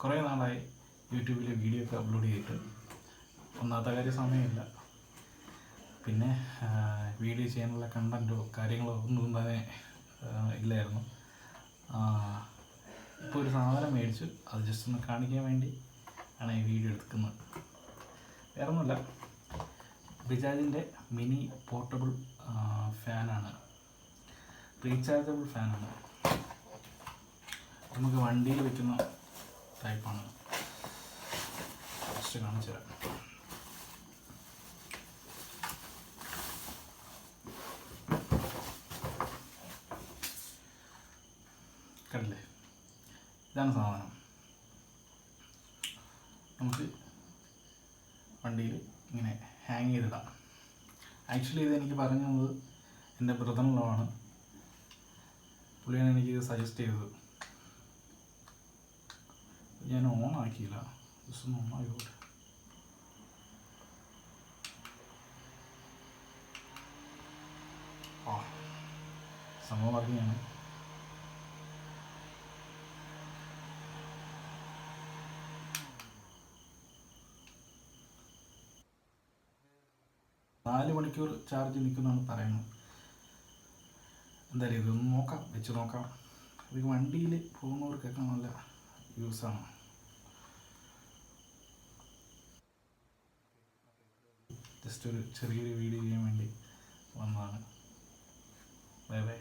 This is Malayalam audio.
കുറേ നാളായി യൂട്യൂബിൽ വീഡിയോ ഒക്കെ അപ്ലോഡ് ചെയ്തിട്ട്. ഒന്നാമത്തെ കാര്യം സമയമില്ല, പിന്നെ വീഡിയോ ചെയ്യാനുള്ള കണ്ടൻറ്റോ കാര്യങ്ങളോ ഒന്നും തന്നെ ഇല്ലായിരുന്നു. ഇപ്പോൾ ഒരു സാധനം മേടിച്ചു, അത് ജസ്റ്റ് ഒന്ന് കാണിക്കാൻ വേണ്ടി ആണ് ഈ വീഡിയോ എടുക്കുന്നത്. വേറെ ഒന്നുമില്ല, ബജാജിൻ്റെ മിനി പോർട്ടബിൾ ഫാനാണ്, റീചാർജബിൾ ഫാനാണ്. നമുക്ക് വണ്ടിയിൽ വെക്കുന്ന ടൈപ്പാണ്. ജസ്റ്റ് കാണിച്ചു തരാം. കണ്ടില്ലേ, ഇതാണ് സാധനം. നമുക്ക് വണ്ടിയിൽ ഇങ്ങനെ ഹാങ് ചെയ്തിടാം. ആക്ച്വലി ഇത് എനിക്ക് പറഞ്ഞു തന്നത് എൻ്റെ ബ്രദറിനോ ആണ്. പുള്ളിയാണ് എനിക്ക് സജസ്റ്റ് ചെയ്തത്. ഞാൻ ഓൺ ആക്കിയില്ല, ജസ്റ്റ് ഒന്ന് ഓൺ ആയിക്കോട്ടെ. സംഭവം വർക്കിങ്ങാണ്. നാല് മണിക്കൂർ ചാർജ് നിൽക്കുന്നതാണ് പറയുന്നത്. എന്തായാലും ഇതൊന്ന് നോക്കാം, വെച്ച് നോക്കാം. ഇത് വണ്ടിയിൽ പോകുന്നവർക്കൊക്കെ നല്ല യൂസാണ്. ജസ്റ്റ് ഒരു ചെറിയൊരു വീഡിയോ ചെയ്യാൻ വേണ്ടി വന്നതാണ്. Bye bye.